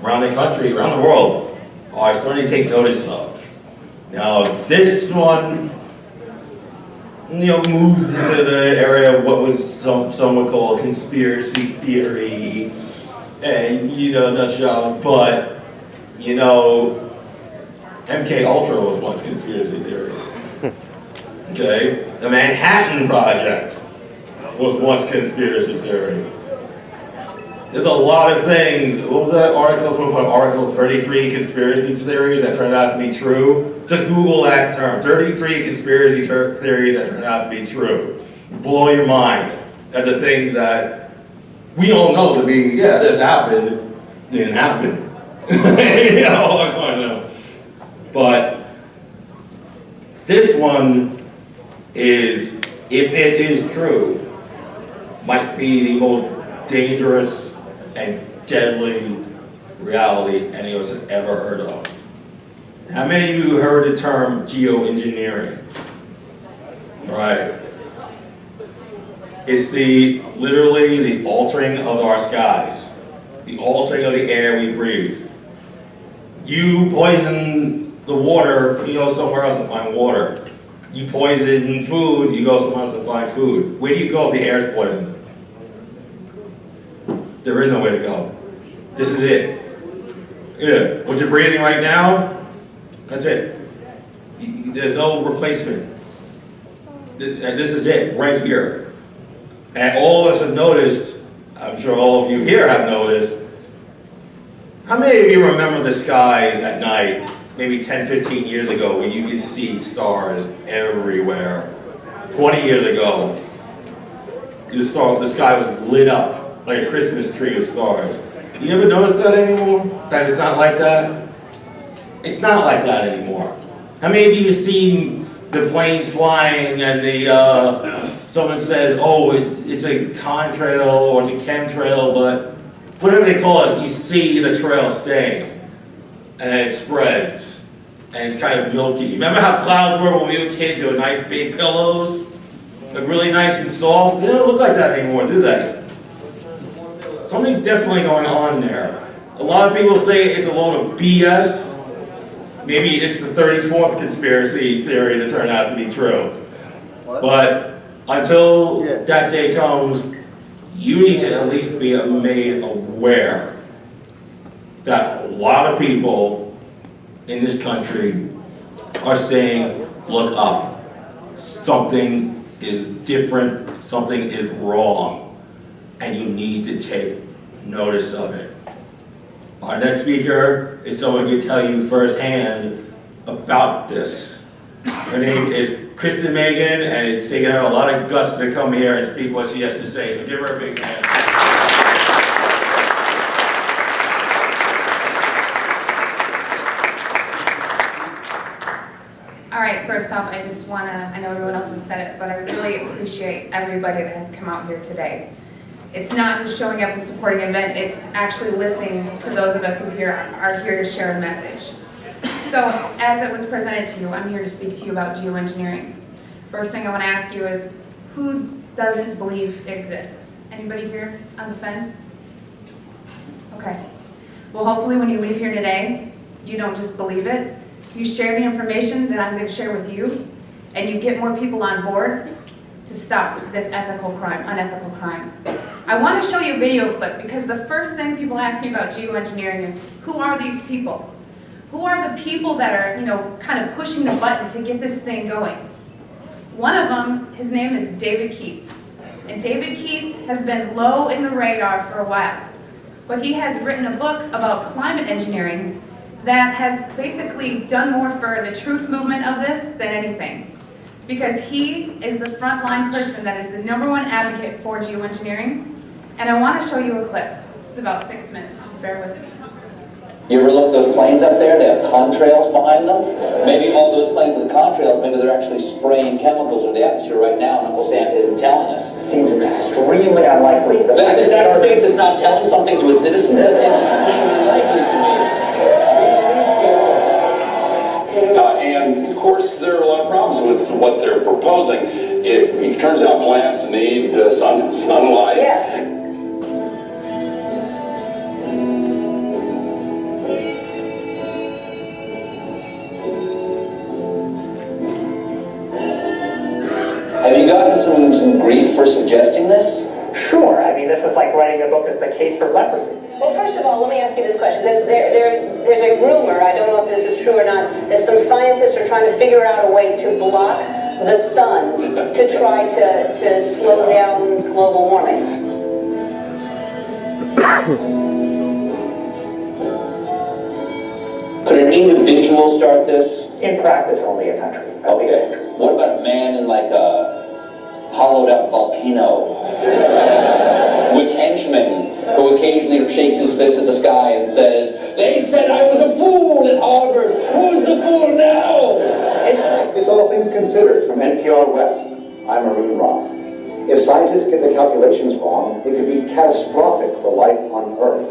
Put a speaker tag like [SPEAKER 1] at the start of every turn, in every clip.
[SPEAKER 1] around the country, around the world, are starting to take notice of. Now, this one, moves into the area of what was some would call conspiracy theory, and nutshell. But MK Ultra was once conspiracy theory. Okay, the Manhattan Project was once conspiracy theory. There's a lot of things. What was that article? Someone put Article 33 conspiracy theories that turned out to be true. Just Google that term. 33 conspiracy theories that turned out to be true. Blow your mind at the things that we all know to be, this happened, didn't happen. But this one is, if it is true, might be the most dangerous and deadly reality any of us have ever heard of. How many of you heard the term geoengineering? Right. It's literally the altering of our skies, the altering of the air we breathe. You poison the water, you go somewhere else to find water. You poison food, you go somewhere else to find food. Where do you go if the air is poisoned? There is no way to go. This is it. Yeah, what you're breathing right now, that's it. There's no replacement. This is it, right here. And all of us have noticed, I'm sure all of you here have noticed, how many of you remember the skies at night, maybe 10, 15 years ago, when you could see stars everywhere? 20 years ago, the sky was lit up like a Christmas tree of stars. You ever notice that anymore? That it's not like that? It's not like that anymore. How many of you have seen the planes flying and someone says, oh, it's a contrail or it's a chemtrail, but whatever they call it, you see the trail staying and it spreads and it's kind of milky. Remember how clouds were when we were kids? They were nice big pillows, look really nice and soft. They don't look like that anymore, do they? Something's definitely going on there. A lot of people say it's a load of BS. Maybe it's the 34th conspiracy theory that turned out to be true. But until that day comes, you need to at least be made aware that a lot of people in this country are saying, look up. Something is different, something is wrong, and you need to take notice of it. Our next speaker is someone who can tell you firsthand about this. Her name is Kristen Meghan, and it's taken her a lot of guts to come here and speak what she has to say, so give her a big hand.
[SPEAKER 2] All right, first off, I just want to, I know everyone else has said it, but I really appreciate everybody that has come out here today. It's not just showing up and supporting an event, it's actually listening to those of us who are here to share a message. So, as it was presented to you, I'm here to speak to you about geoengineering. First thing I want to ask you is, who doesn't believe it exists? Anybody here on the fence? Okay. Well, hopefully when you leave here today, you don't just believe it, you share the information that I'm going to share with you, and you get more people on board to stop this unethical crime. I want to show you a video clip because the first thing people ask me about geoengineering is, who are these people? Who are the people that are, kind of pushing the button to get this thing going? One of them, his name is David Keith. And David Keith has been low in the radar for a while. But he has written a book about climate engineering that has basically done more for the truth movement of this than anything. Because he is the frontline person that is the #1 advocate for geoengineering. And I want to show you a clip. It's about 6 minutes, just bear with me.
[SPEAKER 3] You ever look at those planes up there? They have contrails behind them. Maybe all those planes with contrails, maybe they're actually spraying chemicals into the atmosphere right now, and Uncle Sam isn't telling us.
[SPEAKER 4] Seems extremely unlikely.
[SPEAKER 3] The fact that the United States is not telling something to its citizens, that seems extremely likely to me.
[SPEAKER 5] And of course, there are a lot of problems with what they're proposing. It turns out plants need sunlight.
[SPEAKER 4] Yes.
[SPEAKER 3] Have you gotten some grief for suggesting this?
[SPEAKER 4] Sure, I mean, this is like writing a book as the case for leprosy.
[SPEAKER 6] Well, first of all, let me ask you this question. There's a rumor, I don't know if this is true or not, that some scientists are trying to figure out a way to block the sun to try to slow down global warming.
[SPEAKER 3] Could an individual start this?
[SPEAKER 4] In practice, only a country.
[SPEAKER 3] Okay. What about a man in like a hollowed out volcano with henchmen who occasionally shakes his fist at the sky and says, "They said I was a fool at Harvard. Who's the fool now?"
[SPEAKER 7] It's All Things Considered from NPR West. I'm Arun Roth. If scientists get the calculations wrong, it could be catastrophic for life on Earth.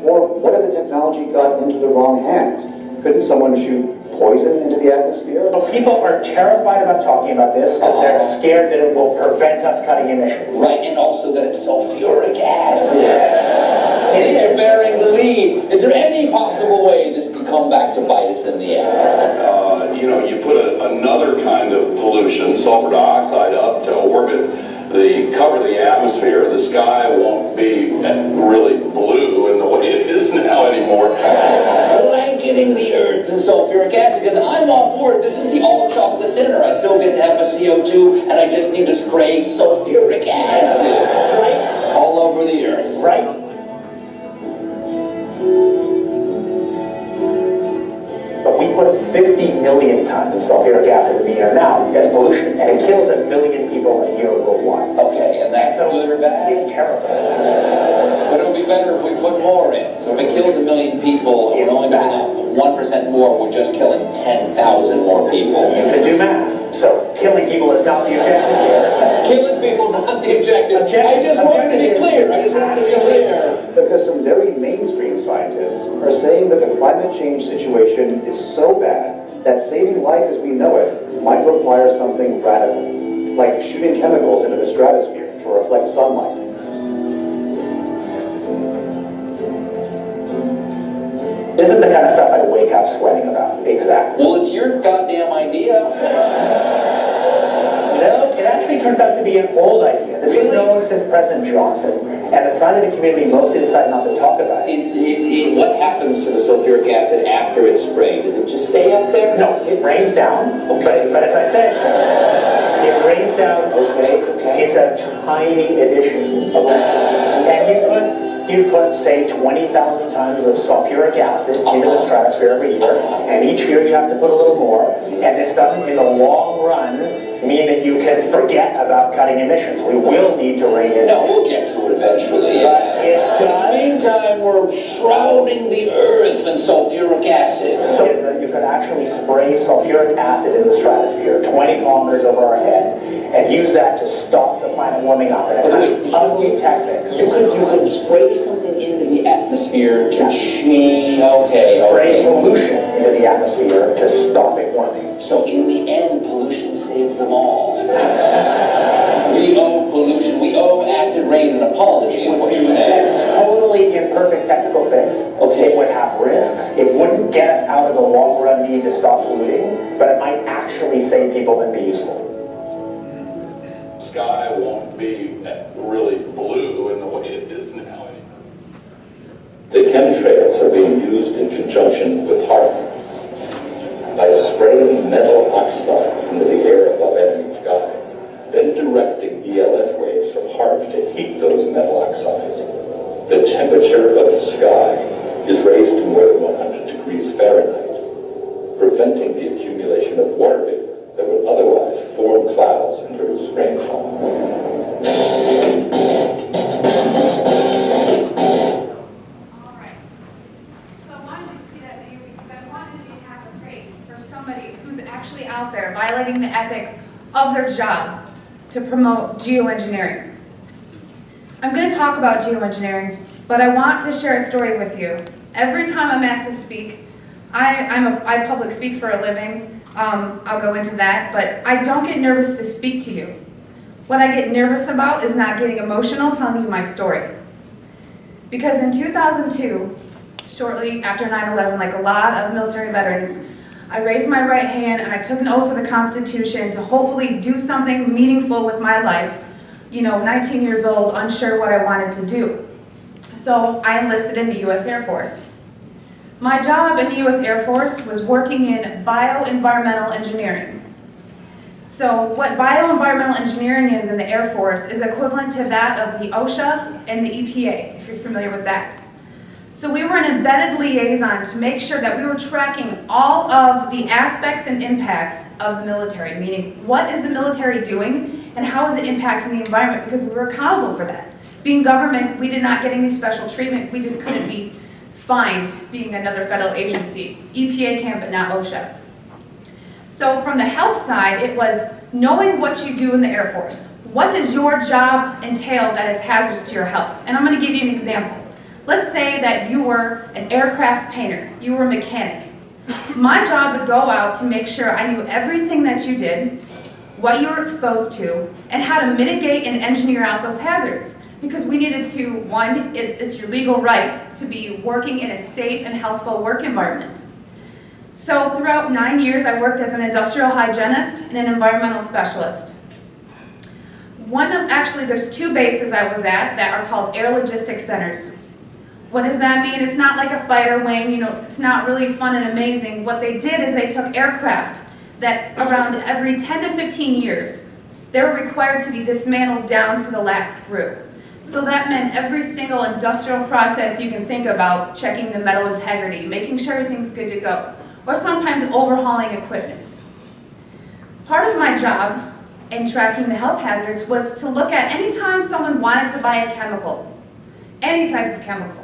[SPEAKER 7] Or what if the technology got into the wrong hands? Couldn't someone shoot poison into the atmosphere?
[SPEAKER 4] So people are terrified about talking about this because they're scared that it will prevent us cutting emissions.
[SPEAKER 3] Right, and also that it's sulfuric acid. And you're bearing the lead. Is there any possible way this could come back to bite us in the ass?
[SPEAKER 5] You know, you put another kind of pollution, sulfur dioxide, up to orbit, cover the atmosphere, the sky won't be really blue in the way it is now anymore.
[SPEAKER 3] Blanketing the earth in sulfuric acid, because I'm all for it. This is the all chocolate dinner. I still get to have my CO2, and I just need to spray sulfuric acid
[SPEAKER 4] Right?
[SPEAKER 3] all over the earth.
[SPEAKER 4] Right? But we put 50 million tons of sulfuric acid in the air now as pollution, and it kills 1 million people a year worldwide.
[SPEAKER 3] Okay, and that's
[SPEAKER 4] So
[SPEAKER 3] good or bad?
[SPEAKER 4] It's terrible.
[SPEAKER 3] But it would be better if we put more in. So if it kills 1 million people, and
[SPEAKER 4] It's
[SPEAKER 3] we're only
[SPEAKER 4] bad.
[SPEAKER 3] getting 1% more, we're just killing 10,000 more people.
[SPEAKER 4] You could do math. So killing people is not the objective here.
[SPEAKER 3] Killing people, not the objective. I just wanted to be clear. I just wanted to be clear.
[SPEAKER 7] Because some very mainstream scientists are saying that the climate change situation is so bad that saving life as we know it might require something radical, like shooting chemicals into the stratosphere to reflect sunlight.
[SPEAKER 4] This is the kind of stuff I wake up sweating about. Exactly.
[SPEAKER 3] Well, it's your goddamn idea.
[SPEAKER 4] No, it actually turns out to be an old idea. This was
[SPEAKER 3] Really?
[SPEAKER 4] known since President Johnson, and the scientific community mostly decided not to talk about it.
[SPEAKER 3] What happens to the sulfuric acid after it's sprayed? Does it just stay up there?
[SPEAKER 4] No, it rains down,
[SPEAKER 3] Okay.
[SPEAKER 4] but as I said, it rains down.
[SPEAKER 3] Okay.
[SPEAKER 4] It's a tiny addition. And you put, say, 20,000 tons of sulfuric acid into the stratosphere every year, and each year you have to put a little more, and this doesn't, in the long run, mean that you can forget about cutting emissions. We will need to rein it in.
[SPEAKER 3] No, we'll get to it eventually.
[SPEAKER 4] But it
[SPEAKER 3] In the meantime, we're shrouding the earth in sulfuric acid.
[SPEAKER 4] So is that you could actually spray sulfuric acid in the stratosphere 20 kilometers over our head and use that to stop the planet warming up in a kind of ugly tech fix.
[SPEAKER 3] You could spray something into the atmosphere to change. Okay.
[SPEAKER 4] Spray pollution into the atmosphere to stop it warming.
[SPEAKER 3] So in the end, pollution saves them all. We owe pollution. We owe acid rain an apology, is what you're saying.
[SPEAKER 4] A totally imperfect technical fix.
[SPEAKER 3] Okay.
[SPEAKER 4] It would have risks. It wouldn't get us out of the long run need to stop polluting, but it might actually save people and be useful.
[SPEAKER 5] Sky won't be really blue in the way it is now anymore.
[SPEAKER 8] The chemtrails are being used in conjunction with HAARP. By spraying metal oxides into the air above enemy skies, then directing ELF waves from HAARP to heat those metal oxides, the temperature of the sky is raised to more than 100 degrees Fahrenheit, preventing the accumulation of water vapor that would otherwise form clouds and produce rainfall.
[SPEAKER 2] All right. So I wanted you to see that video because I wanted you to have a praise for somebody who's actually out there violating the ethics of their job to promote geoengineering. I'm going to talk about geoengineering, but I want to share a story with you. Every time I'm asked to speak, I public speak for a living. I'll go into that, but I don't get nervous to speak to you. What I get nervous about is not getting emotional telling you my story. Because in 2002, shortly after 9/11, like a lot of military veterans, I raised my right hand and I took an oath to the Constitution to hopefully do something meaningful with my life. 19 years old, unsure what I wanted to do. So I enlisted in the U.S. Air Force. My job in the U.S. Air Force was working in bioenvironmental engineering. So what bioenvironmental engineering is in the Air Force is equivalent to that of the OSHA and the EPA, if you're familiar with that. So we were an embedded liaison to make sure that we were tracking all of the aspects and impacts of the military, meaning what is the military doing and how is it impacting the environment, because we were accountable for that. Being government, we did not get any special treatment. We just couldn't be fined being another federal agency. EPA can, but not OSHA. So from the health side, it was knowing what you do in the Air Force. What does your job entail that is hazardous to your health? And I'm going to give you an example. Let's say that you were an aircraft painter, you were a mechanic. My job would go out to make sure I knew everything that you did, what you were exposed to, and how to mitigate and engineer out those hazards. Because we needed to, one, it's your legal right to be working in a safe and healthful work environment. So throughout 9 years, I worked as an industrial hygienist and an environmental specialist. Actually, there's 2 bases I was at that are called air logistics centers. What does that mean? It's not like a fighter wing, it's not really fun and amazing. What they did is they took aircraft that around every 10 to 15 years, they were required to be dismantled down to the last screw. So that meant every single industrial process you can think about, checking the metal integrity, making sure everything's good to go, or sometimes overhauling equipment. Part of my job in tracking the health hazards was to look at any time someone wanted to buy a chemical, any type of chemical.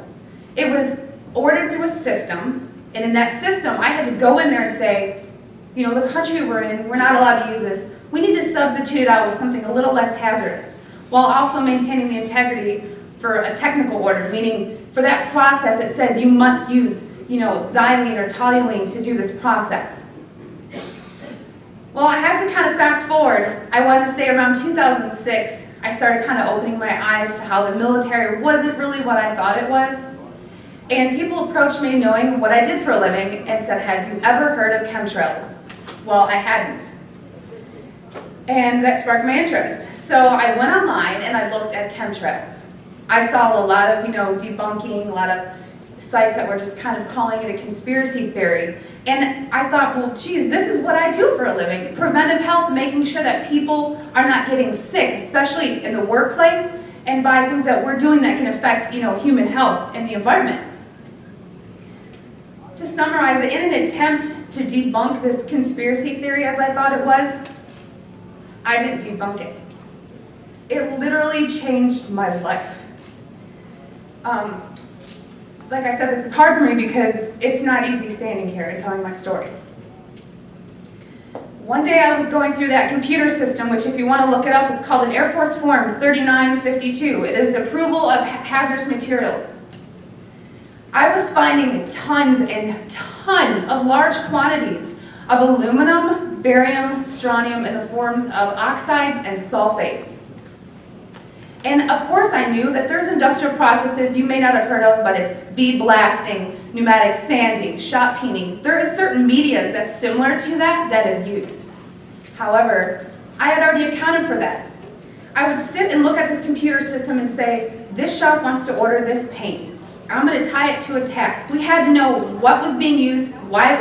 [SPEAKER 2] It was ordered through a system, and in that system, I had to go in there and say, the country we're in, we're not allowed to use this. We need to substitute it out with something a little less hazardous, while also maintaining the integrity for a technical order, meaning for that process, it says you must use, xylene or toluene to do this process. Well, I have to kind of fast forward. I want to say around 2006, I started kind of opening my eyes to how the military wasn't really what I thought it was. And people approached me knowing what I did for a living and said, have you ever heard of chemtrails? Well, I hadn't. And that sparked my interest. So I went online and I looked at chemtrails. I saw a lot of, debunking, a lot of sites that were just kind of calling it a conspiracy theory. And I thought, well, geez, this is what I do for a living. Preventive health, making sure that people are not getting sick, especially in the workplace, and by things that we're doing that can affect, human health and the environment. To summarize it, in an attempt to debunk this conspiracy theory as I thought it was, I didn't debunk it. It literally changed my life. Like I said, this is hard for me because it's not easy standing here and telling my story. One day I was going through that computer system, which if you want to look it up, it's called an Air Force Form 3952. It is the approval of hazardous materials. I was finding tons and tons of large quantities of aluminum, barium, strontium in the forms of oxides and sulfates. And of course I knew that there's industrial processes you may not have heard of, but it's bead blasting, pneumatic sanding, shot peening. There is certain medias that's similar to that is used. However, I had already accounted for that. I would sit and look at this computer system and say, this shop wants to order this paint. I'm going to tie it to a task. We had to know what was being used, why it was